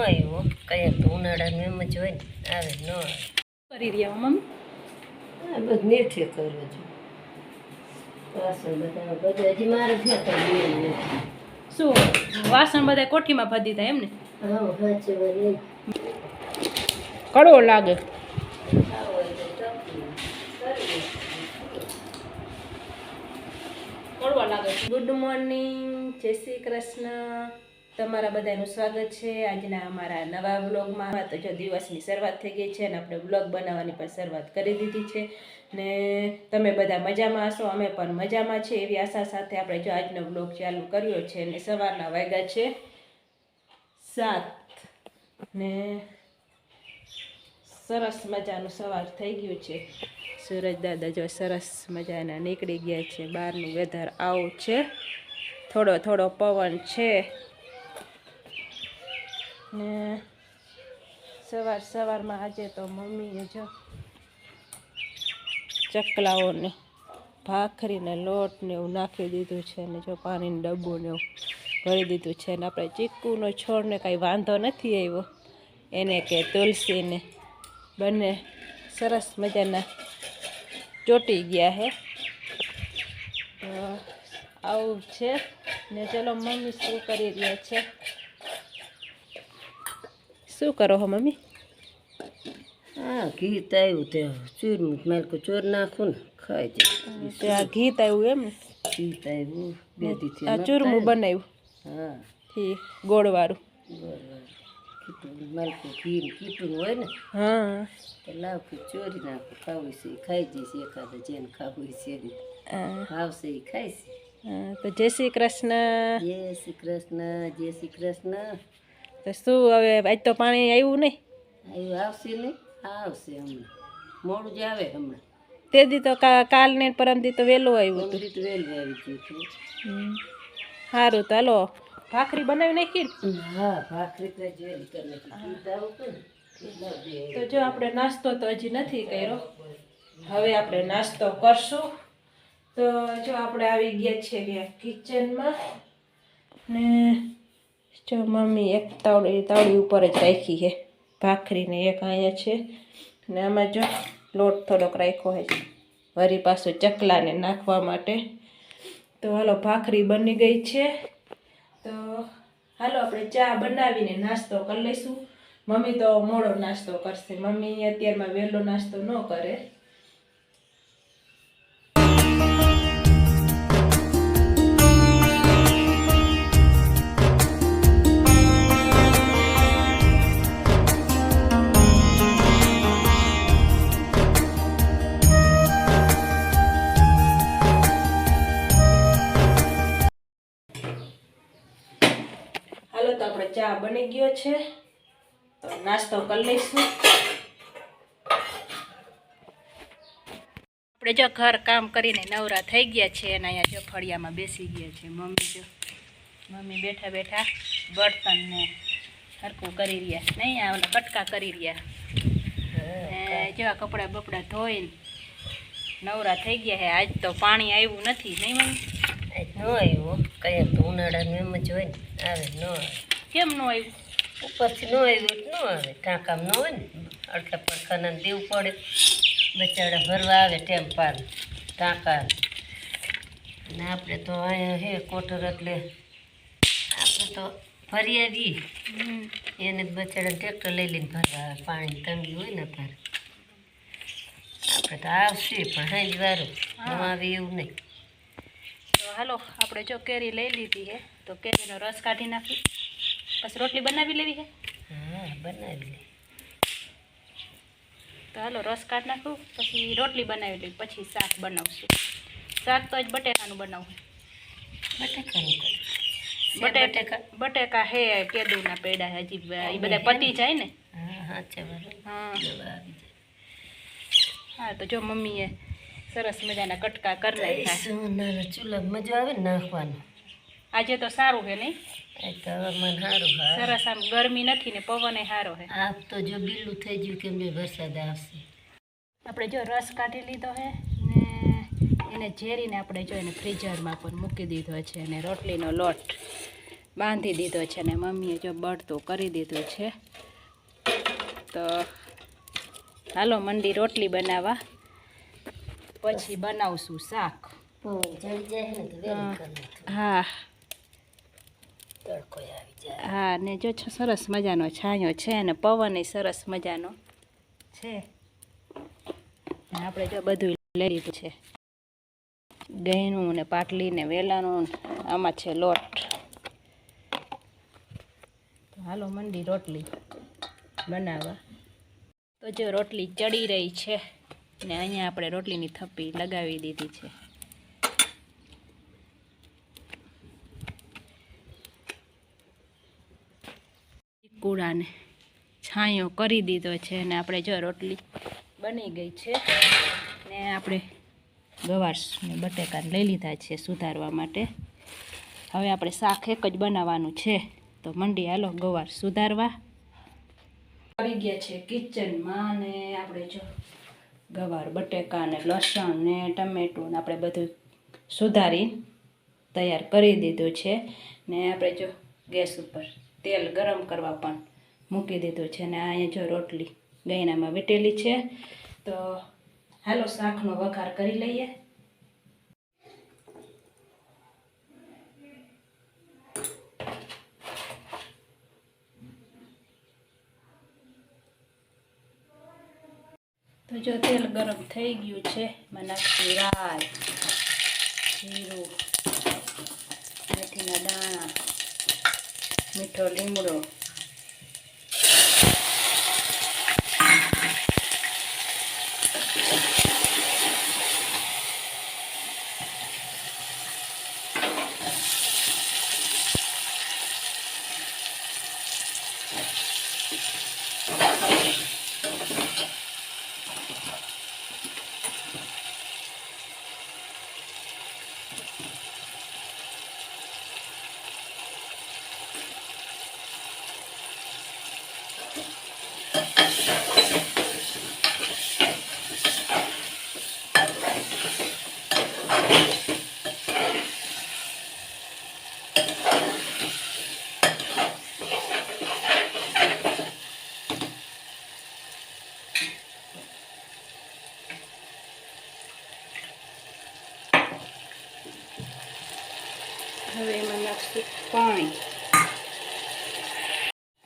આવ્યો કઈ તો ઉનાળાનું એમ જ હોય ને આવે ન આવે કરી રહ્યા મમ્મી હા બસ નેઠે કરવો છું વાસણ બધા હજી મારે જ શું વાસણ બધા કોઠીમાં ભરી દીધા એમ ને હા સાચી કડવો લાગે કડવા લાગે. ગુડ મોર્નિંગ, જય શ્રી કૃષ્ણ. તમારા બધાનું સ્વાગત છે આજના અમારા નવા વ્લોગમાં. તો જો દિવસની શરૂઆત થઈ ગઈ છે અને આપણે વ્લોગ બનાવવાની પણ શરૂઆત કરી દીધી છે ને તમે બધા મજામાં હશો, અમે પણ મજામાં છે એવી આશા સાથે આપણે જો આજનો વ્લોગ ચાલુ કર્યો છે અને સવારના વાગ્યા છે 7 ને સરસ મજાનું સવાર થઈ ગયું છે. સૂરજ દાદા જો સરસ મજાના નીકળી ગયા છે. બહારનું વેધર આવું છે, થોડો થોડો પવન છે ને સવારમાં આજે તો મમ્મીએ જો ચકલાઓને ભાખરીને લોટ ને એવું નાખી દીધું છે ને જો પાણીનું ડબ્બું ને એવું ભરી દીધું છે ને આપણે ચીકુનો છોડને કાંઈ વાંધો નથી આવ્યો એને કે તુલસીને બંને સરસ મજાના ચોટી ગયા હે. તો આવું છે ને ચલો મમ્મી શું કરી રહ્યા છે? શું કરો હો મમ્મી? હા ઘી આવ્યું તે ચૂરનું મારે કોઈ ચોર નાખું ને ખાઈ જાય ત્યાં ઘી આવ્યું એમ ને? ઘી આવ્યું બે દીથી આ ચૂરમું બનાવ્યું હા ઠીક ગોળવાળું માલકું ઘી કીટું હોય ને હા તો લાવ કે ચોરી નાખું ખાવું છે ખાઈ જઈશ એકાદા જેને ખાવું છે ખાવશે એ ખાય છે. તો જય શ્રી કૃષ્ણ. જય શ્રી કૃષ્ણ, જય શ્રી કૃષ્ણ. તો શું હવે આજ તો પાણી આવ્યું નહીં? આવ્યું આવશે નહીં? આવશે હમણાં મોડું જ આવે હમણાં. તે દી તો કાલ ને પરમ દી તો વહેલું આવ્યું હતું. વહેલું આવી ગયું હતું. સારું તો હાલો ભાખરી બનાવી નાખી. હા ભાખરી તો જેલી કરી તો જો આપણે નાસ્તો તો હજી નથી કર્યો, હવે આપણે નાસ્તો કરશું. તો જો આપણે આવી ગયા છીએ કિચનમાં ને જો મમ્મી એક તાવડી ઉપર જ રાખી છે ભાખરીને, એક અહીંયા છે ને આમાં જો લોટ થોડોક રાખ્યો છે વળી પાછો ચકલાને નાખવા માટે. તો હાલો ભાખરી બની ગઈ છે તો હાલો આપણે ચા બનાવીને નાસ્તો કરી લઈશું. મમ્મી તો મોડો નાસ્તો કરશે, મમ્મી અત્યારમાં વહેલો નાસ્તો ન કરે. હાલો તો આપણે ચા બની ગયો છે તો નાસ્તો કરી લઈશું. આપણે જો ઘર કામ કરીને નવરા થઈ ગયા છે અને અહીંયા જો ફળિયામાં બેસી ગયા છે મમ્મી બેઠા બેઠા બર્તનને હરકું કરી રહ્યા નહીં, આ ઓલા કટકા કરી રહ્યા જેવા કપડાં બપડા ધોઈને નવરા થઈ ગયા છે. આજ તો પાણી આવ્યું નથી નહીં મમ્મી? આજ ન આવ્યું કઈ તો ઉનાળાનું એમ જ હોય ને આવે ન આવે. કેમ ન આવ્યું? ઉપરથી ન આવ્યું ન આવે, ટાંકામ ન હોય ને આટલા પડખાના દેવું પડે, બચાડા ભરવા આવે ટેમ પાર ટાંકા. અને આપણે તો અહીંયા હે કોટર એટલે આપણે તો ભરી આવીએ એને બચાડા ટ્રેક્ટર લઈ લઈને ભરવા આવે, પાણી તંગી હોય ને તારે આપણે તો આવશે પણ હાંજ વારું ન આવે એવું નહીં. તો હાલો આપણે જો કેરી લઈ લીધી છે તો કેરીનો રસ કાઢી નાખી પછી રોટલી બનાવી લેવી છે. હા બનાવી લે. તો હાલો રસ કાઢી નાખું પછી રોટલી બનાવી લેવી, પછી શાક બનાવશું. શાક તો જ બટેકાનું બનાવું. બટેકા હે કેદુના પેડા હજી એ બધા પતી જાય ને. હા તો જો મમ્મીએ સરસ મજાના કટકા કરી નાખ્યા. ચૂલા મજા આવે ને નાખવાનું. આજે તો સારું છે નહીં? હવામાન સારું સરસ, આમ ગરમી નથી ને પવન સારો છે. આપ તો જો બીલું થઈ ગયું કેમ વરસાદ આવશે. આપણે જો રસ કાઢી લીધો છે ને એને ઝેરીને આપણે જો એને ફ્રીઝરમાં પણ મૂકી દીધો છે અને રોટલીનો લોટ બાંધી દીધો છે ને મમ્મીએ જો બળતું કરી દીધું છે. તો હાલો મંડી રોટલી બનાવવા, પછી બનાવશું શાક. જડી જાય ને તો વેરી કરી હા તડકો આવી જાય. હા, ને જો સરસ મજાનો છાંયો છે અને પવન સરસ મજાનો છે. આપણે જો બધું લઈ લીધું છે, ગયણું ને પાટલી ને વેલાનું, આમાં છે લોટ. તો હાલો મંડી રોટલી બનાવવા. તો જો રોટલી ચડી રહી છે ને અહીંયા આપણે રોટલીની થપ્પી લગાવી દીધી છે. કૂડાને છાંયો કરી દીધો છે અને આપણે જો રોટલી બની ગઈ છે ને આપણે ગવાર ને બટેકા લઈ લીધા છે સુધારવા માટે. હવે આપણે શાક એક જ બનાવવાનું છે, તો મંડી હાલો ગવાર સુધારવા. આવી ગયા છે કિચનમાં ને આપણે જો ગવાર બટેકા ને લસણ ને ટમેટું ને આપણે બધું સુધારી તૈયાર કરી દીધું છે. ને આપણે જો ગેસ ઉપર તેલ ગરમ કરવા પણ મૂકી દીધું છે ને અહીંયા જો રોટલી ગયણામાં વીટેલી છે. તો હાલો શાકનો વઘાર કરી લઈએ. તો જો તેલ ગરમ થઈ ગયું છે, એમાં નાખી રાઈ, જીરું, મેથીના દાણા, મીઠો લીમડો, હવે એમાં નાખશું પાણી.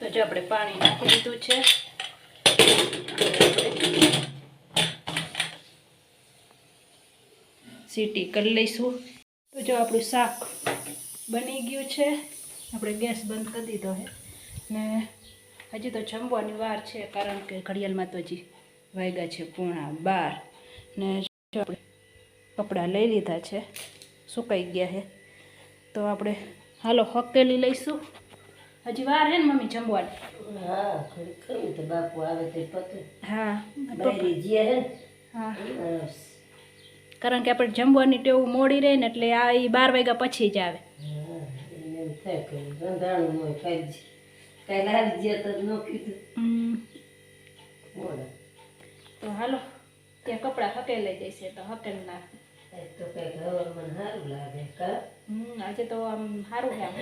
તો જો આપણે પાણી નાખી દીધું છે. સીટી કરી લઈશું. તો જો આપણું શાક બની ગયું છે. આપણે ગેસ બંધ કરી દીધો છે ને હજી તો જમવાની વાર છે, કારણ કે ઘડિયાળમાં તો હજી વાગ્યા છે 11:30 ને જો આપણે કપડાં લઈ લીધા છે, સુકાઈ ગયા છે. તો આપણે હાલો હકેલી લઈશું. હજી વાર હે ને મમ્મી જમવાની? હા, ખરી તો બાપુ આવે તે પતે. હા બાયરી જે હે ને. હા, કારણ કે આપણે જમવાની ટેવ મોડી રહે ને એટલે આ 12 વાગ્યા પછી જ આવે. હા, એને એમ થાય કે રંધાણું હોય ખાઈ કાંઈ લાવી જે તો ન કીધું. મોડા તો હાલો ત્યાં કપડાં હકેલાઈ જશે તો હકેલ નાખ. તો કંઈક હવારમાં સારું લાગે કા. આજે તો આમ સારું છે. આમ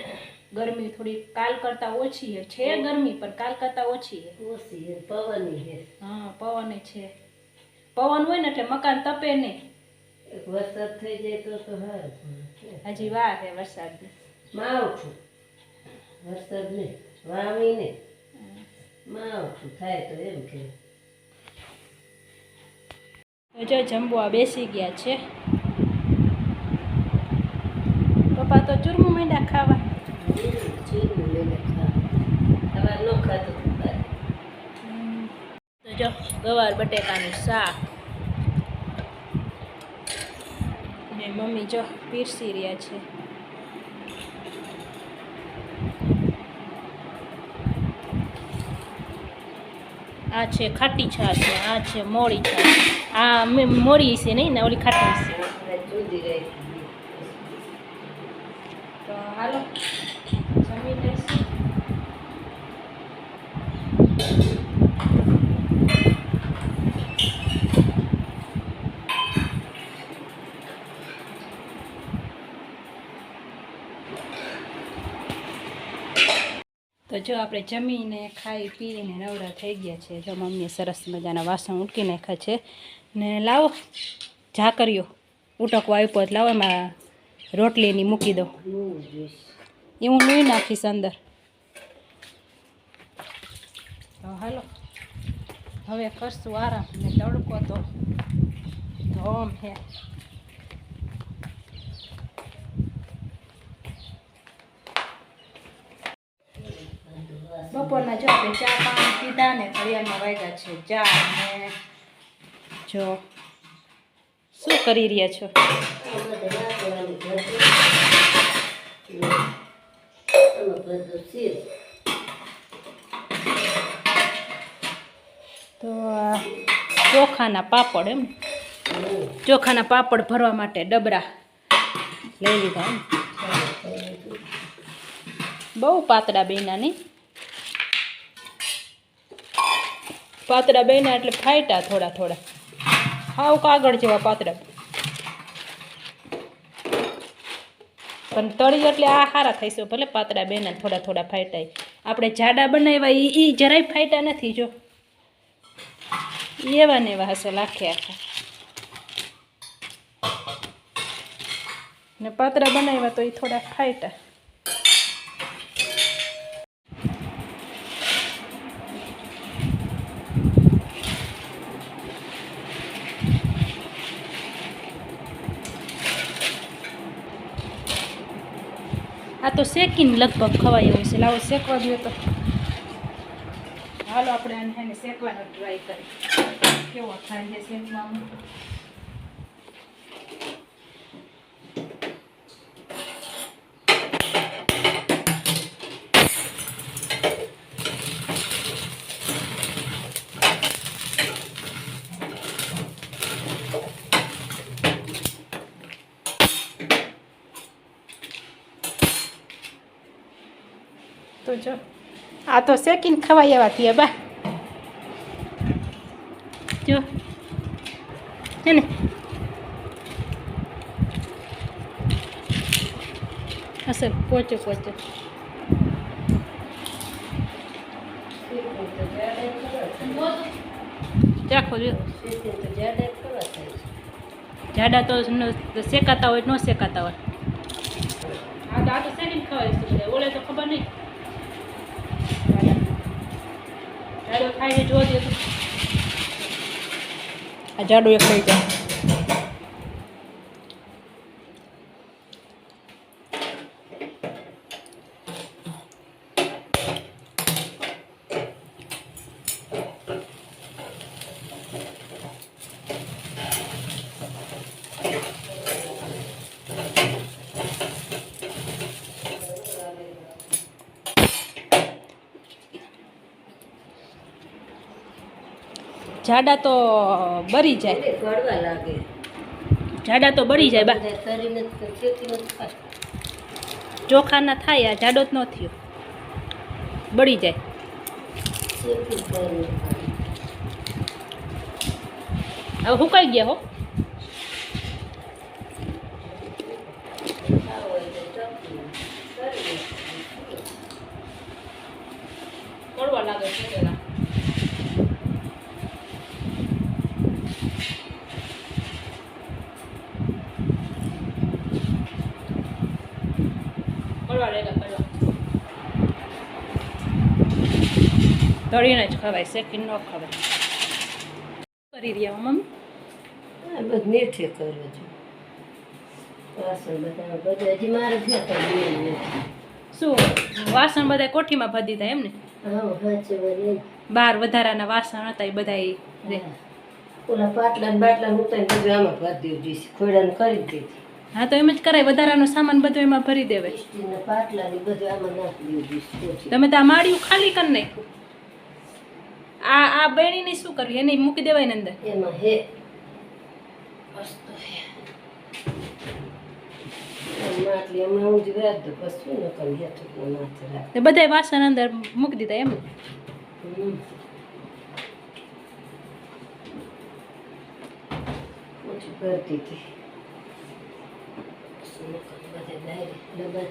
ગરમી થોડી કાલ કરતાં ઓછી છે ગરમી, પણ કાલ કરતાં ઓછી છે. ઓછી છે, પવનની છે. હા, પવન છે. પવન હોય ને એટલે મકાન તપે નહીં. એક વરસાદ થઈ જાય તો સારું. હજી વાર છે વરસાદની. માવઠું વરસાદ નહીં, વાવણી નહીં, માવઠું થાય તો એમ કે. તો જો જમવા બેસી ગયા છે. પપ્પા તો ચૂરમું માંડ્યા ખાવા. ચીનું લઈને ખાવા ન ખાતું. તો જો ગવાર બટેકાનું શાક ને મમ્મી જો પીરસી રહ્યા છે. આ છે ખાટી છાશ ને આ છે મોળી છાશ. આ મોળી છે નહીં ને ઓલી ખાટી છે. જુદી રહી. તો હાલો જમી લઈશું. જો આપણે જમીને ખાઈ પીને નવરા થઈ ગયા છે. જો મમ્મીએ સરસ મજાના વાસણ ઉટકી નાખ્યા છે ને લાવો ઝાકરીઓ ઉટકવા આપ્યો એટલે લાવો એમાં રોટલીની મૂકી દો. એ હું લઈ નાખીશ અંદર. તો હાલો હવે કરશું આરામ ને તડકો તો ધોમ હે. બપોરના જો આપણે ચા પાણી પીધા ને ઘડિયાળમાં વાગ્યા છે 4 ને જો શું કરી રહ્યા છો? તો ચોખાના પાપડ એમ ચોખાના પાપડ ભરવા માટે ડબરા લઈ લીધા એમ. બહુ પાતળા બેના નહીં પાતળા બેના એટલે ફાટ્યા થોડા થોડા હાવ કાગળ જેવા પાતળા પણ તળી એટલે આ સારા થઈશે ભલે પાતળા બેના થોડા થોડા ફાટ્યા. આપણે જાડા બનાવ્યા એ જરાય ફાટ્યા નથી જો એવા ને એવા હશે લાખે આખા ને પાતળા બનાવ્યા તો એ થોડા ફાટ્યા. આ તો શેકીને લગભગ ખવાય એવું છે. લાવો શેકવા દો તો હાલો આપણે આને શેકવાનો ટ્રાય કરીએ કેવો થાય છે શેકવામાં. તો જો આ તો શેકીને ખવાય એવા થયા બા જો છે ને અસર પોચો પોચો ચાખો જો જાડા તો શેકાતા હોય ન શેકાતા હોય. હા તો આ તો શેકીને ખવાય છે ઓલે તો ખબર નહીં જાડો ખાઈને જોજો તો આ જાડો એક લઈ જાય. જાડા તો બરી જાય ગળવા લાગે જાડા તો બળી જાય બા ચોખાના થાય આ જાડો જ ન થયો બળી જાય. હવે સુકાઈ ગયા હો કડવા લાગે છે પેલા તળીને જ ખવાય શેકીને ન ખવાય. કરી રહ્યા મમ્મી બધું મેઠે કર્યો છે વાસણ બધા હજી મારે શું વાસણ બધા કોઠીમાં ભરી દીધા એમ ને? બાર વધારાના વાસણ હતા એ બધા ઓલા પાટલા ને બાટલા ઉતારી બધું આમાં ભરી દીધું ખોડાને કરી દીધી. હા તો એમ જ કરાય વધારાનો સામાન બધો એમાં ભરી દેવાય. પાટલા ને બધું આમાં નાખી દીધું. તમે તો આ માળિયું ખાલી કરી નાખ્યું. આ બેણીની શું કરવી એને મૂકી દેવાય ને અંદર એમાં હે વસ્તુ હે માટલી હમણાં ઊંધી રાખ દો પછી ન કરી હેઠું માથે રાખ. બધા વાસણ અંદર મૂકી દીધા એમ ઓછું કરતી હતી બધે ડબ્બા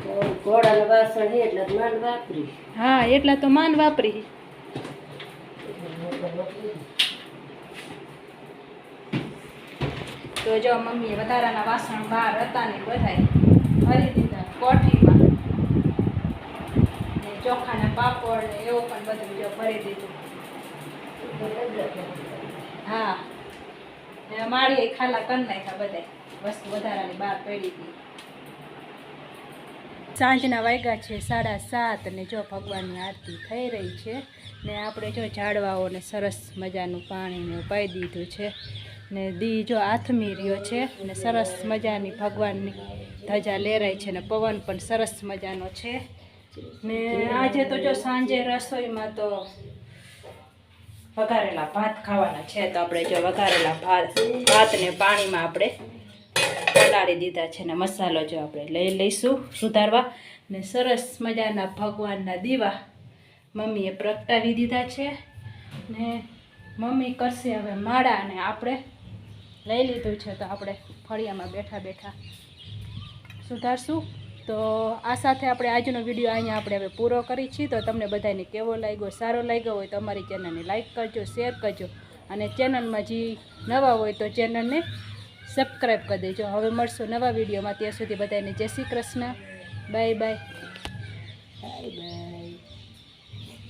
તો ઘોડાનું વાસણ છે એટલે માંડ વાપરી. હા એટલા તો માન વાપરી. તો જો મમ્મીએ વધારાના વાસણ બહાર હતા ને બધાય ભરી દીધા કોઠીમાં, ને ચોખાના પાપડ ને એવું પણ બધું જો ભરી દીધું. હા ને માળીએ ખાલા કરી નાખ્યા બધાય વસ્તુ વધારાની બહાર પડી હતી. સાંજના વાગ્યા છે 7:30 ને જો ભગવાનની આરતી થઈ રહી છે ને આપણે જો ઝાડવાઓને સરસ મજાનું પાણીને પાઈ દીધું છે ને દી જો આથમી રહ્યો છે ને સરસ મજાની ભગવાનની ધજા લહેરાય છે ને પવન પણ સરસ મજાનો છે. ને આજે તો જો સાંજે રસોઈમાં તો વઘારેલા ભાત ખાવાના છે. તો આપણે જો વઘારેલા ભાતને પાણીમાં આપણે પલાળી દીધા છે ને મસાલો જો આપણે લઈ લઈશું સુધારવા. ને સરસ મજાના ભગવાનના દીવા મમ્મીએ પ્રગટાવી દીધા છે ને મમ્મી કરશે હવે માળા અને આપણે લઈ લીધું છે. તો આપણે ફળિયામાં બેઠા બેઠા સુધારશું. તો આ સાથે આપણે આજનો વિડીયો અહીંયા આપણે હવે પૂરો કરી છીએ. તો તમને બધાને કેવો લાગ્યો, સારો લાગ્યો હોય તો અમારી ચેનલને લાઈક કરજો, શેર કરજો અને ચેનલમાં જે નવા હોય તો ચેનલને સબસ્ક્રાઈબ કરી દેજો. હવે મળશું નવા વિડીયોમાં. ત્યાં સુધી બધાને જય Shri Krishna. Bye bye. Bye bye.